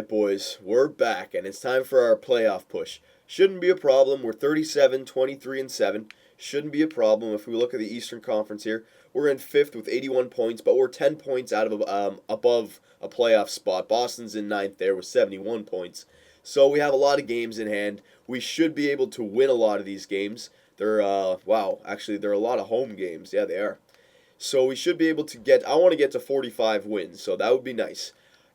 right, boys, we're back, and it's time for our playoff push. Shouldn't be a problem. We're 37, 23, and 7. Shouldn't be a problem. If we look at the Eastern Conference here, we're in fifth with 81 points, but we're 10 points out of above a playoff spot. Boston's in ninth there with 71 points. So we have a lot of games in hand. We should be able to win a lot of these games. Actually, they're a lot of home games. Yeah, they are. So we should be able to I want to get to 45 wins, so that would be nice.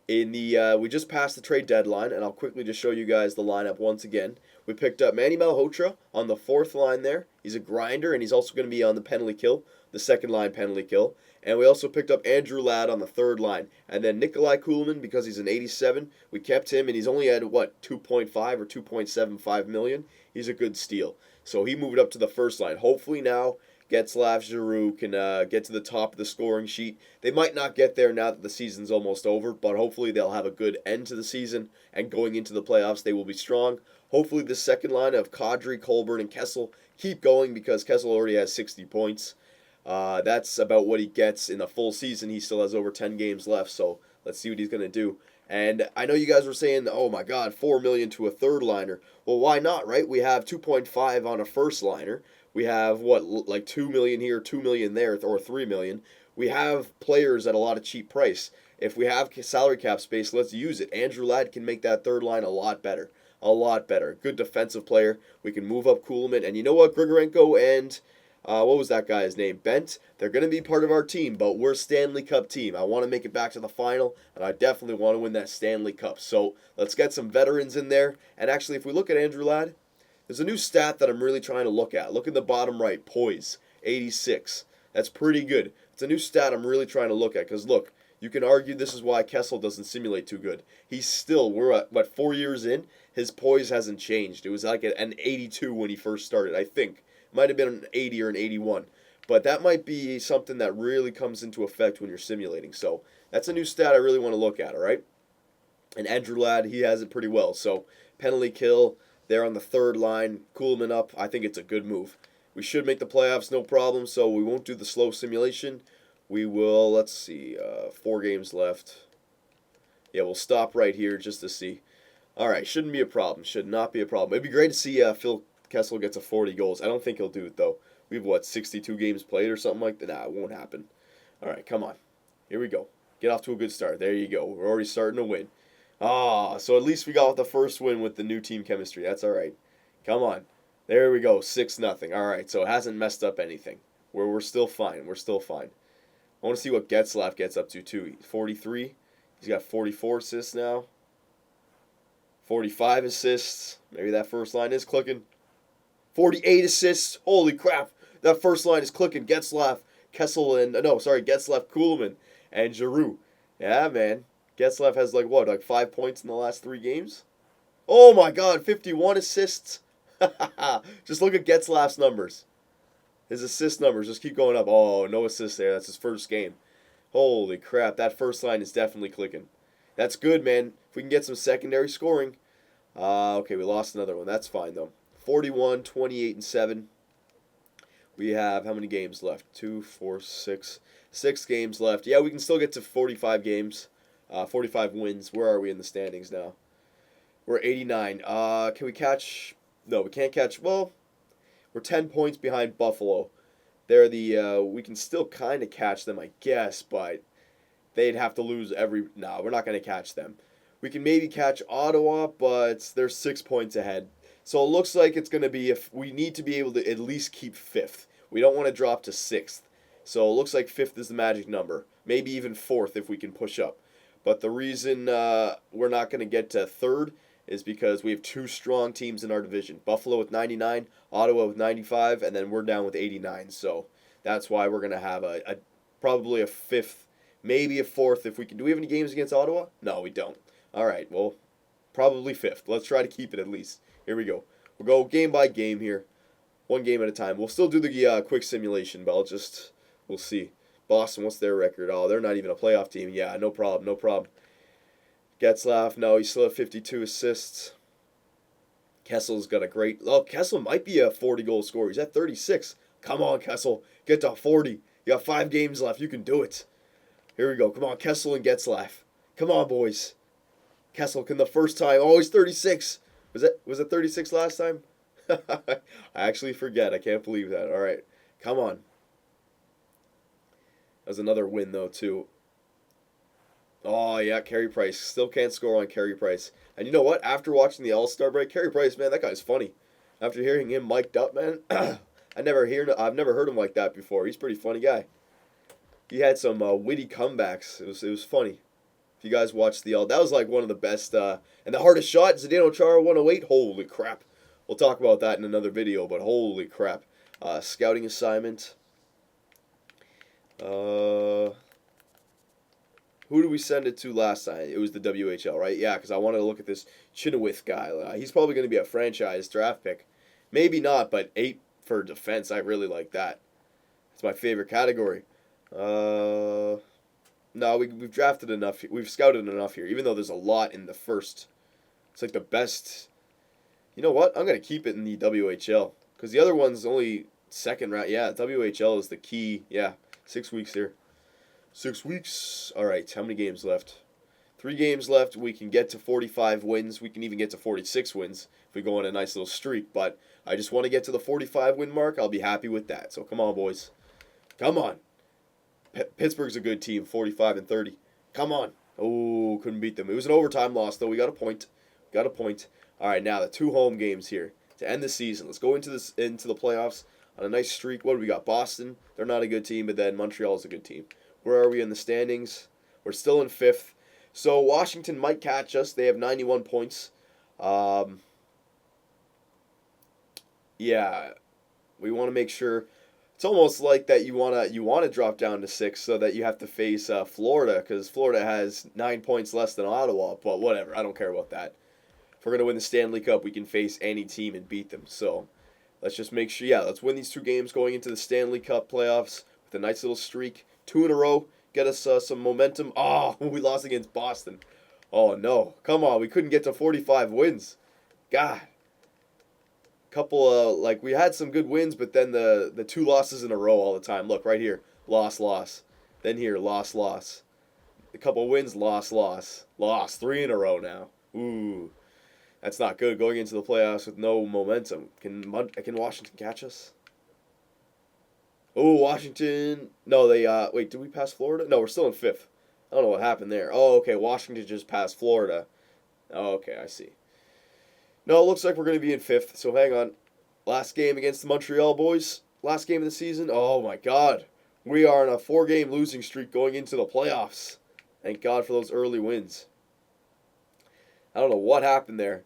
We just passed the trade deadline, and I'll quickly just show you guys the lineup once again. We picked up Manny Malhotra on the fourth line there. He's a grinder, and he's also going to be on the penalty kill, the second line penalty kill. And we also picked up Andrew Ladd on the third line. And then Nikolai Kuhlman, because he's an 87, we kept him, and he's only at, 2.5 or 2.75 million? He's a good steal. So he moved up to the first line. Hopefully now Getzlaf, Giroux can get to the top of the scoring sheet. They might not get there now that the season's almost over, but hopefully they'll have a good end to the season, and going into the playoffs they will be strong. Hopefully the second line of Kadri, Colburn, and Kessel keep going, because Kessel already has 60 points. That's about what he gets in the full season. He still has over 10 games left, so let's see what he's going to do. And I know you guys were saying, oh my God, $4 million to a third liner. Well, why not, right? We have 2.5 on a first liner. We have, like 2 million here, 2 million there, or 3 million. We have players at a lot of cheap price. If we have salary cap space, let's use it. Andrew Ladd can make that third line a lot better. A lot better. Good defensive player. We can move up Kuhlman. And you know what? Grigorenko and, what was that guy's name? Bent. They're going to be part of our team, but we're a Stanley Cup team. I want to make it back to the final, and I definitely want to win that Stanley Cup. So let's get some veterans in there. And actually, if we look at Andrew Ladd, there's a new stat that I'm really trying to look at. Look at the bottom right, poise, 86. That's pretty good. It's a new stat I'm really trying to look at, because look, you can argue this is why Kessel doesn't simulate too good. We're at, 4 years in, his poise hasn't changed. It was like an 82 when he first started, I think. Might have been an 80 or an 81. But that might be something that really comes into effect when you're simulating. So that's a new stat I really want to look at, all right? And Andrew Ladd, he has it pretty well. So penalty kill, there on the third line, Kuhlman up. I think it's a good move. We should make the playoffs, no problem, so we won't do the slow simulation. We will, let's see, 4 games left. Yeah, we'll stop right here just to see. All right, shouldn't be a problem. Should not be a problem. It'd be great to see Phil Kessel get to 40 goals. I don't think he'll do it, though. We have, 62 games played or something like that? Nah, it won't happen. All right, come on. Here we go. Get off to a good start. There you go. We're already starting to win. So at least we got the first win with the new team chemistry. That's all right. Come on. There we go. 6-0. All right, so it hasn't messed up anything. We're still fine. We're still fine. I want to see what Getzlaf gets up to, too. 43. He's got 44 assists now. 45 assists. Maybe that first line is clicking. 48 assists. Holy crap. That first line is clicking. Getzlaf, Kuhlman, and Giroux. Yeah, man. Getzlaf has 5 points in the last 3 games? Oh my God, 51 assists. Just look at Getzlaf's numbers. His assist numbers just keep going up. Oh, no assists there. That's his first game. Holy crap, that first line is definitely clicking. That's good, man. If we can get some secondary scoring. Okay, we lost another one. That's fine, though. 41, 28, and 7. We have how many games left? 2, 4, 6. 6 games left. Yeah, we can still get to 45 games. 45 wins. Where are we in the standings now? We're 89. Can we catch? No, we can't catch. Well, we're 10 points behind Buffalo. They're we can still kind of catch them, I guess, but they'd have to lose every. No, we're not going to catch them. We can maybe catch Ottawa, but they're 6 points ahead. So it looks like it's going to be if we need to be able to at least keep 5th. We don't want to drop to 6th. So it looks like 5th is the magic number. Maybe even 4th if we can push up. But the reason we're not going to get to 3rd is because we have 2 strong teams in our division. Buffalo with 99, Ottawa with 95, and then we're down with 89. So that's why we're going to have probably a 5th, maybe a 4th if we can. Do we have any games against Ottawa? No, we don't. All right, well, probably 5th. Let's try to keep it at least. Here we go. We'll go game by game here. 1 game at a time. We'll still do the quick simulation, but we'll see. Boston, what's their record? Oh, they're not even a playoff team. Yeah, no problem, no problem. Getzlaf, no, he still has 52 assists. Kessel's got a great. Oh, Kessel might be a 40-goal scorer. He's at 36. Come on, Kessel. Get to 40. You got 5 games left. You can do it. Here we go. Come on, Kessel and Getzlaf. Come on, boys. Kesselkin the first time. Oh, he's 36. Was it 36 last time? I actually forget. I can't believe that. All right. Come on. That was another win, though, too. Oh, yeah, Carey Price. Still can't score on Carey Price. And you know what? After watching the All-Star break, Carey Price, man, that guy's funny. After hearing him mic'd up, man, I've never heard him like that before. He's a pretty funny guy. He had some witty comebacks. It was funny. If you guys watched that was like one of the best. And the hardest shot, Zdeno Chara 108. Holy crap! We'll talk about that in another video. But holy crap! Scouting assignment. Who did we send it to last time? It was the WHL, right? Yeah, because I wanted to look at this Chenoweth guy. He's probably going to be a franchise draft pick. Maybe not, but 8 for defense. I really like that. It's my favorite category. No, we've drafted enough. We've scouted enough here, even though there's a lot in the first. It's like the best. You know what? I'm going to keep it in the WHL because the other one's only second round. Yeah, WHL is the key. Yeah, 6 weeks here. 6 weeks. All right, how many games left? 3 games left. We can get to 45 wins. We can even get to 46 wins if we go on a nice little streak. But I just want to get to the 45 win mark. I'll be happy with that. So come on, boys. Come on. Pittsburgh's a good team, 45-30. Come on. Oh, couldn't beat them. It was an overtime loss, though. We got a point. All right, now the 2 home games here to end the season. Let's go into the playoffs on a nice streak. What do we got? Boston. They're not a good team, but then Montreal's a good team. Where are we in the standings? We're still in 5th. So Washington might catch us. They have 91 points. Yeah, we want to make sure. It's almost like that you wanna drop down to 6 so that you have to face Florida because Florida has 9 points less than Ottawa. But whatever, I don't care about that. If we're gonna win the Stanley Cup, we can face any team and beat them. So let's just make sure. Yeah, let's win these 2 games going into the Stanley Cup playoffs with a nice little streak. 2 in a row, get us some momentum. Oh, we lost against Boston. Oh no, come on, we couldn't get to 45 wins. God. Couple we had some good wins, but then the 2 losses in a row all the time. Look right here, loss. Then here, loss. A couple wins, loss. 3 in a row now. Ooh, that's not good. Going into the playoffs with no momentum. Can Washington catch us? Oh, Washington. No, they wait. Did we pass Florida? No, we're still in 5th. I don't know what happened there. Oh, okay. Washington just passed Florida. Oh, okay, I see. No, it looks like we're going to be in 5th, so hang on. Last game against the Montreal boys. Last game of the season. Oh, my God. We are on a 4-game losing streak going into the playoffs. Thank God for those early wins. I don't know what happened there.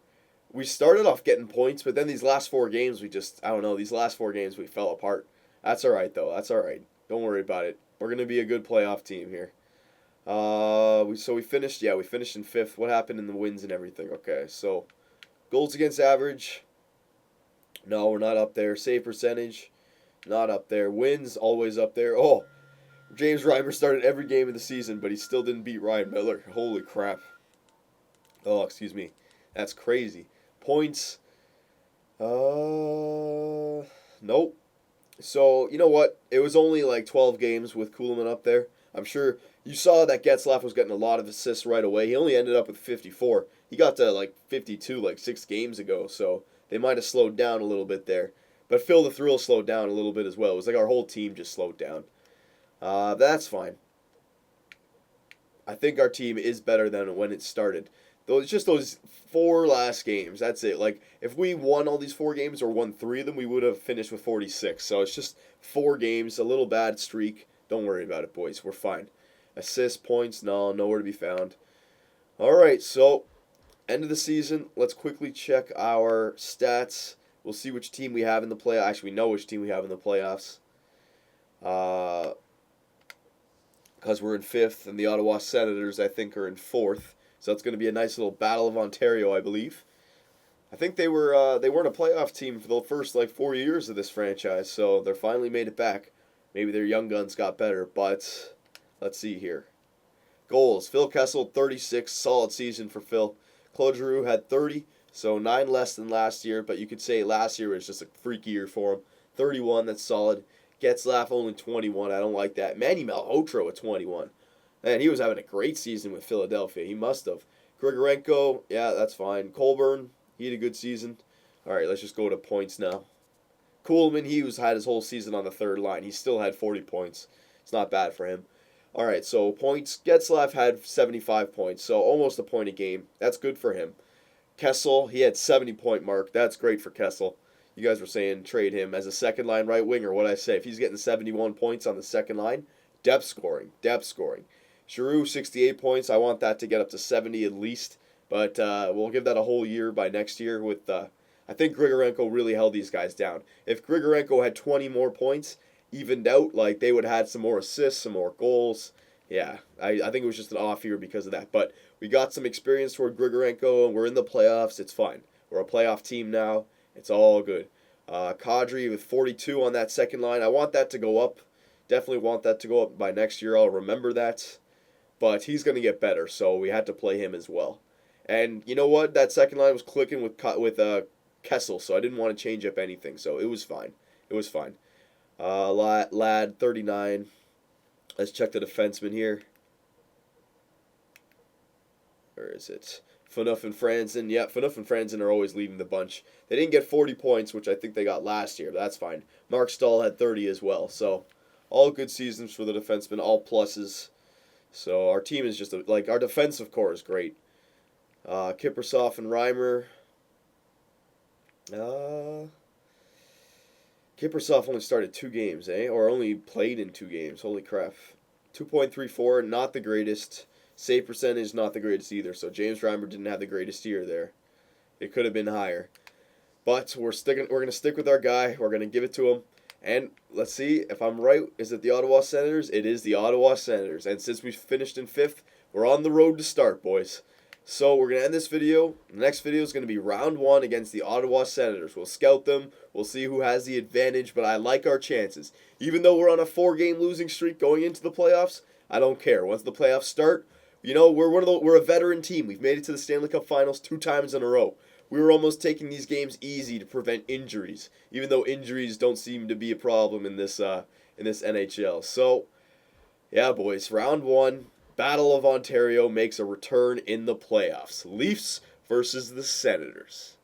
We started off getting points, but then these last 4 games, these last 4 games we fell apart. That's all right, though. That's all right. Don't worry about it. We're going to be a good playoff team here. We finished in 5th. What happened in the wins and everything? Okay, so goals against average. No, we're not up there. Save percentage. Not up there. Wins, always up there. Oh, James Reimer started every game of the season, but he still didn't beat Ryan Miller. Holy crap. Oh, excuse me. That's crazy. Points. Nope. So, you know what? It was only like 12 games with Kuhlman up there. I'm sure you saw that Getzlaf was getting a lot of assists right away. He only ended up with 54. He got to like 52 like 6 games ago, so they might have slowed down a little bit there. But Phil the Thrill slowed down a little bit as well. It was like our whole team just slowed down. That's fine. I think our team is better than when it started. Though it's just those 4 last games. That's it. Like if we won all these 4 games or won 3 of them, we would have finished with 46. So it's just 4 games, a little bad streak. Don't worry about it, boys. We're fine. Assist points, no, nowhere to be found. All right, so end of the season. Let's quickly check our stats. We'll see which team we have in the playoffs. Actually, we know which team we have in the playoffs. Because we're in 5th, and the Ottawa Senators, I think, are in 4th. So it's going to be a nice little battle of Ontario, I believe. I think they weren't a playoff team for the first 4 years of this franchise, so they're finally made it back. Maybe their young guns got better, but let's see here. Goals. Phil Kessel, 36. Solid season for Phil. Claude Giroux had 30, so 9 less than last year, but you could say last year was just a freak year for him. 31, that's solid. Getzlaf only 21. I don't like that. Manny Malhotra at 21. Man, he was having a great season with Philadelphia. He must have. Grigorenko, yeah, that's fine. Colburn, he had a good season. All right, let's just go to points now. Kuhlman, had his whole season on the third line. He still had 40 points. It's not bad for him. All right, so points. Getzlaff had 75 points, so almost a point a game. That's good for him. Kessel, he had 70-point mark. That's great for Kessel. You guys were saying trade him as a second line right winger. What I say? If he's getting 71 points on the second line, depth scoring, depth scoring. Giroux, 68 points. I want that to get up to 70 at least, but we'll give that a whole year by next year. With I think Grigorenko really held these guys down. If Grigorenko had 20 more points, evened out, like they would have had some more assists, some more goals. Yeah, I think it was just an off year because of that. But we got some experience toward Grigorenko, and we're in the playoffs. It's fine. We're a playoff team now. It's all good. Kadri with 42 on that second line. I want that to go up. Definitely want that to go up by next year. I'll remember that. But he's going to get better, so we had to play him as well. And you know what? That second line was clicking with Kessel, so I didn't want to change up anything. So it was fine. It was fine. Lad, 39. Let's check the defenseman here. Where is it? Phaneuf and Franzen. Yeah, Phaneuf and Franzen are always leading the bunch. They didn't get 40 points, which I think they got last year, but that's fine. Mark Stahl had 30 as well. So all good seasons for the defensemen, all pluses. So our team is just, our defensive core is great. Kiprusoff and Reimer. Kiprusoff only started 2 games, or only played in 2 games. Holy crap. 2.34, not the greatest. Save percentage, not the greatest either. So James Reimer didn't have the greatest year there. It could have been higher. But we're going to stick with our guy. We're going to give it to him. And let's see if I'm right. Is it the Ottawa Senators? It is the Ottawa Senators. And since we finished in 5th, we're on the road to start, boys. So we're going to end this video. The next video is going to be round 1 against the Ottawa Senators. We'll scout them. We'll see who has the advantage, but I like our chances. Even though we're on a 4-game losing streak going into the playoffs, I don't care. Once the playoffs start, you know, we're a veteran team. We've made it to the Stanley Cup Finals 2 times in a row. We were almost taking these games easy to prevent injuries, even though injuries don't seem to be a problem in this NHL. So, yeah, boys, round 1. Battle of Ontario makes a return in the playoffs. Leafs versus the Senators.